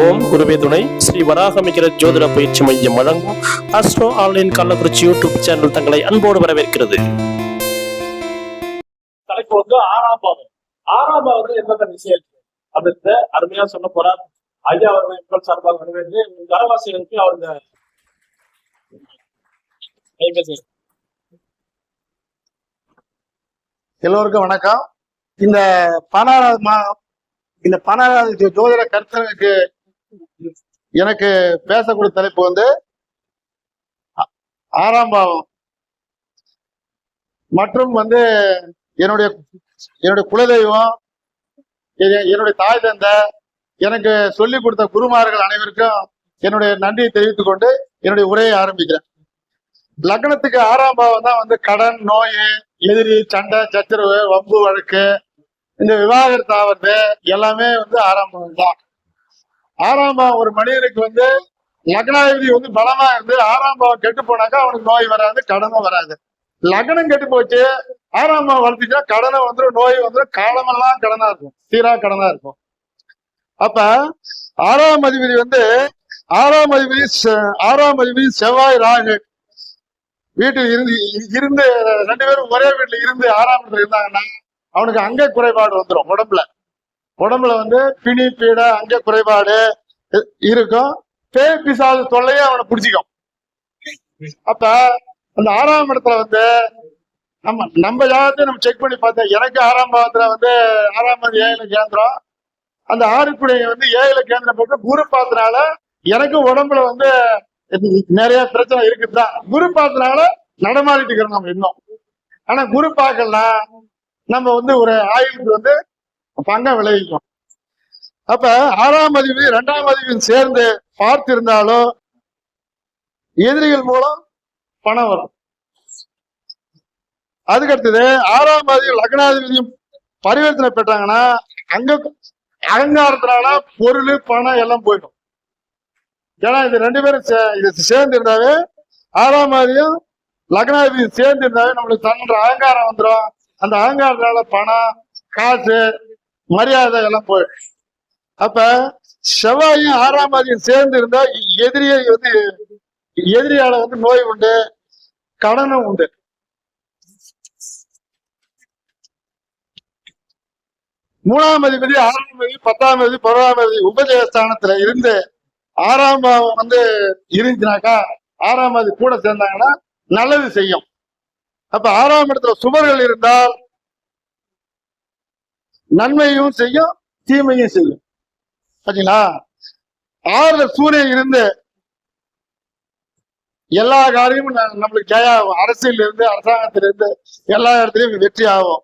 ஓம் குருவே துணை ஸ்ரீ வராகமிகிற ஜோதிட பயிற்சி மையம் வழங்கும் astro online Kallakurichi YouTube channel தங்களை அன்போடு வரவேற்கிறது. தலைப்பு வந்து ஆறாம் பாவம். ஆறாம் பாவம் என்னென்ன விஷயம் அப்படின்னு அருமையா சொல்ல போறார் ஐயா அவர்கள் மக்கள் சார்பாக வரவேற்று கரவாசிகளுக்கு அவங்க எல்லோருக்கும் வணக்கம். இந்த 12வது ஜோதிட கருத்தனுக்கு எனக்கு பேசக்கூடிய தலைப்பு வந்து ஆறாம் பாவம் மற்றும் வந்து என்னுடைய குலதெய்வம், என்னுடைய தாய் தந்தை, எனக்கு சொல்லிக் கொடுத்த குருமார்கள் அனைவருக்கும் என்னுடைய நன்றியை தெரிவித்துக் கொண்டு என்னுடைய உரையை ஆரம்பிக்கிறேன். லக்னத்துக்கு ஆறாம் பாவம் தான் வந்து கடன், நோய், எதிரி, சண்டை, சச்சரவு, வம்பு வழக்கு, இந்த விவாகரத்து ஆவது எல்லாமே வந்து ஆறாம் பாவம் தான். ஆறாம் பாவம் ஒரு மனிதனுக்கு வந்து லக்னாதிபதி வந்து பலமா இருந்து ஆறாம் பாவம் கெட்டு போனாக்கா அவனுக்கு நோய் வராது, கடனும் வராது. லக்னம் கெட்டு போச்சு, ஆறாம் பாவம் வளர்த்துச்சா கடனை வந்துடும், நோய் வந்துடும், காலமெல்லாம் கடனா இருக்கும், சீரா கடனா இருக்கும். அப்ப ஆறாம் அதிபதி வந்து ஆறாம் அதிபதி செவ்வாய், ராகு வீட்டில் இருந்து ரெண்டு பேரும் ஒரே வீட்டுல இருந்து ஆறாம் இடத்துல இருந்தாங்கன்னா அவனுக்கு அங்க குறைபாடு வந்துடும். உடம்புல வந்து பிணி, பீடை, அங்க குறைபாடு இருக்கும். பேய் பிசாசு தொல்லையே அவனை பிடிச்சிக்கும். அப்ப அந்த ஆறாம் இடத்துல வந்து நம்ம ஜாதகத்தை நம்ம செக் பண்ணி பார்த்தேன். எனக்கு ஆறாம் பாவத்துல வந்து ஆறாம் பாவம் 7 கேந்திரம், அந்த ஆறுக்குடைய வந்து 7 கேந்திரம் போட்டு குரு பார்த்தனால எனக்கு உடம்புல வந்து நிறைய பிரச்சனை இருக்குதுதான். குரு பார்த்தனால நடமாடிட்டு இருக்கிறோம் நம்ம இன்னும். ஆனா குரு பார்க்கலாம் நம்ம வந்து ஒரு ஆயுளுக்கு வந்து பங்கம் விளைவிக்கும். அப்ப ஆறாம் அதிபதி 2ஆம் அதிபதி சேர்ந்து பார்த்திருந்தாலும் எதிரிகள் மூலம் பணம் வரும். அதுக்கடுத்தது 6ஆம் அதிபதி லக்னாதிபதியும் பரிவர்த்தனை பெற்றாங்கன்னா அங்க அகங்காரத்தினால பொருள், பணம் எல்லாம் போயிடும். ஏன்னா இது 2 பேரும் இது சேர்ந்து இருந்தாவே, 6ஆம் அதிபதியும் லக்னாதிபதியும் சேர்ந்து இருந்தாவே நம்மளுக்கு தன்னுடைய அகங்காரம் வந்துடும். அந்த அகங்காரத்தினால பணம், காசு, மரியாதை எல்லாம் போயிடும். அப்ப செவ்வாயும் 6ஆம் அதிபதியும் சேர்ந்து இருந்தா எதிரியால வந்து நோய் உண்டு, கடனும் உண்டு. மூணாம் அதிபதி 6ஆம் அதிபதி 10ஆம் அதிபதி 11ஆம் அதிபதி உபஜயஸ்தானத்துல இருந்து 6ஆம் பாவம் வந்து இருந்துச்சுனாக்கா 6ஆம் அதிபதி கூட சேர்ந்தாங்கன்னா நல்லது செய்யும். அப்ப 6ஆம் இடத்துல சுவர்கள் இருந்தால் நன்மையும் செய்யும், தீமையும் செய்யும். பாத்தீங்களா? 6ல சூரியன் இருந்து எல்லா காரியமும் நம்மளுக்கு ஜெயாகும். அரசியல் இருந்து, அரசாங்கத்திலிருந்து எல்லா இடத்துலயும் வெற்றி ஆகும்.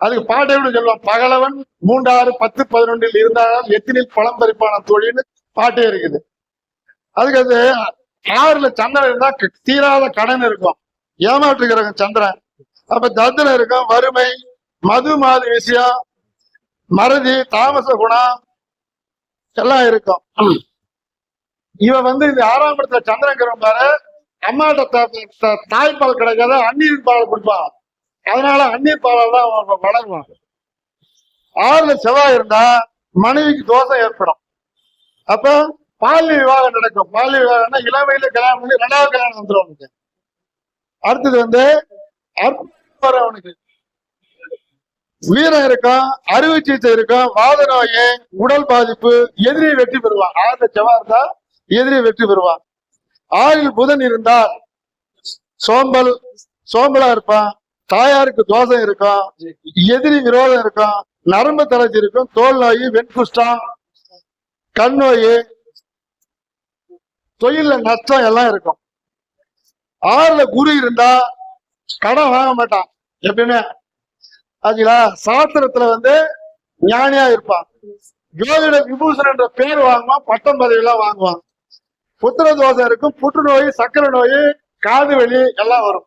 அதுக்கு பாட்டை கூட சொல்லுவோம், பகலவன் 3, 6, 10, 11 இருந்தாலும் எத்தனில் பழம் பறிப்பான தொழில்னு பாட்டே இருக்குது. அதுக்கு அது 6ல சந்திரன் இருந்தா தீராத கடன் இருக்கும், ஏமாற்றுகிறவங்க சந்திரன். அப்ப தத்திரம் இருக்கும், வறுமை, மது மாதிரி விஷயம், மறதி, தாமச குணம் எல்லாம் இருக்கும். இவன் வந்து இந்த 6ஆம் இடத்துல சந்திரன் பாரு, அம்மாட்ட தாய்ப்பால் கிடைக்காத அந்நீர் பால் கொடுப்பான். அதனால அந்நீர் பாலால் தான் வளருவான். 6ல செவ்வாய் இருந்தா மனைவிக்கு தோஷம் ஏற்படும். அப்ப பாலிய விவாகம் நடக்கும். பாலிய விவாகம்னா இளமையில கல்யாணம் பண்ணி 2வது கல்யாணம் வந்துடும் அவனுக்கு. அடுத்தது வந்து அவனுக்கு வீரம் இருக்கும், அறுவை சிகிச்சை இருக்கும், வாத நோய், உடல் பாதிப்பு, எதிரியை வெற்றி பெறுவான். 6ல செவ்வாய் இருந்தா எதிரியை வெற்றி பெறுவான். 6ல் புதன் இருந்தால் சோம்பலா இருப்பான், தாயாருக்கு தோஷம் இருக்கும், எதிரி விரோதம் இருக்கும், நரம்பு தளர்ச்சி இருக்கும், தோல் நோய், வெண்குஷ்டம், கண் நோய், தொழில நஷ்டம் எல்லாம் இருக்கும். 6ல குரு இருந்தா கடன் வாங்க மாட்டான் எப்பயுமே. அதுங்களா? சாஸ்திரத்துல வந்து ஞானியா இருப்பான். ஜோதிட விபூஷன் என்ற பேர் வாங்குவான், பட்டம் பதவி எல்லாம் வாங்குவான். புத்திர தோஷம் இருக்கும், புற்றுநோய், சக்கரை நோய், காது வலி எல்லாம் வரும்.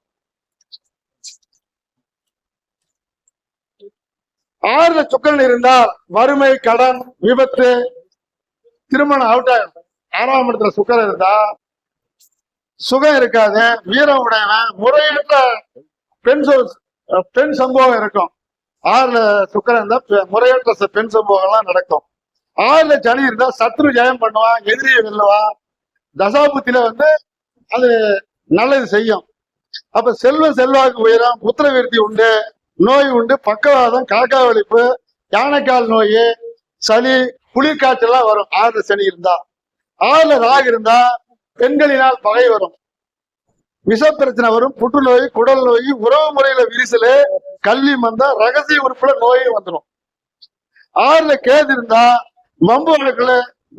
6ல சுக்கிரன் இருந்தால் வறுமை, கடன், விபத்து, திருமணம் அவுட் ஆகும். 6ஆம் இடத்துல சுக்கிரன் இருந்தா சுகம் இருக்காது, வீரம் உடையவன், முறையற்ற பெண் சம்பவம் இருக்கும். 6ல சுக்கிரன் இருந்தா முறையற்ற பெண் சம்பவங்கள்லாம் நடக்கும். 6ல சனி இருந்தா சத்ரு ஜெயம் பண்ணுவான், எதிரியை வெல்லுவான். தசாபுத்தில வந்து அது நல்லது செய்யும். அப்ப செல்வம் செல்வாக்கு உயரம், புத்திர விருத்தி உண்டு, நோய் உண்டு, பக்கவாதம், காக்கா வலிப்பு, யானைக்கால் நோய், சளி, குளிர்காய்ச்சல் எல்லாம் வரும் 6ல சனி இருந்தா. 6ல ராகு இருந்தா பெண்களினால் பகை வரும், விஷ பிரச்சனை வரும், புற்றுநோய், குடல் நோய், உறவு முறையில விரிசலு, கல்வி மந்தம், ரகசிய உறுப்புல நோயும் வந்துடும். 6ல கேது இருந்தா வம்பு வழக்குல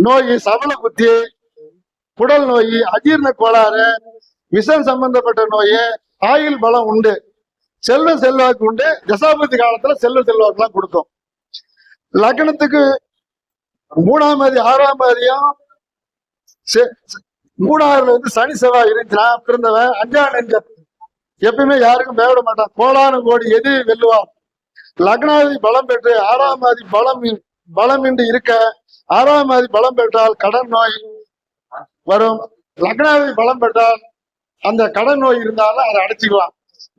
நோய், சபல புத்தி, குடல் நோய், அஜீர்ண கோளாறு, விஷம் சம்பந்தப்பட்ட நோய், ஆயுள் பலம் உண்டு, செல்வ செல்வாக்கு உண்டு. தசாபதி காலத்துல செல்வ செல்வாக்கு எல்லாம் கொடுக்கும். லக்னத்துக்கு 3ஆம் அதிபதி 6ஆம் அதிபதியும் 3ஆவதுல வந்து சனி செவ்வாய் இருந்துச்சுன்னா பிறந்தவன் 5ஆம் நெஞ்ச எப்பயுமே யாருக்கும் பயப்பட மாட்டான், கோடானு கோடி எதிரி வெல்லுவான். லக்னாதிபதி பலம் பெற்று 6ஆம் அதிபதி பலமின்றி இருக்க, 6ஆம் அதிபதி பலம் பெற்றால் கடன் நோய் வரும். லக்னாதிபதி பலம் பெற்றால் அந்த கடன் நோய் இருந்தாலும் அதை அடைச்சிக்கலாம்.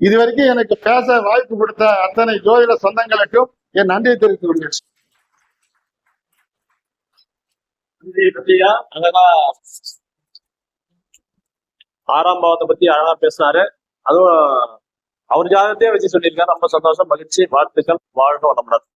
இது வரைக்கும் எனக்கு பேச வாய்ப்பு கொடுத்த அத்தனை ஜோதிட சொந்தங்களுக்கும் என் நன்றியை தெரிவித்துக் கொள்கிறேன். அங்கதான் 6ஆம் பாவத்தை பத்தி அழகா பேசினாரு. அதுவும் அவர் ஜாதகத்தையே வச்சு சொல்லியிருக்காரு. ரொம்ப சந்தோஷம், மகிழ்ச்சி, வாழ்த்துக்கள், வாழ்க வளமுடன்.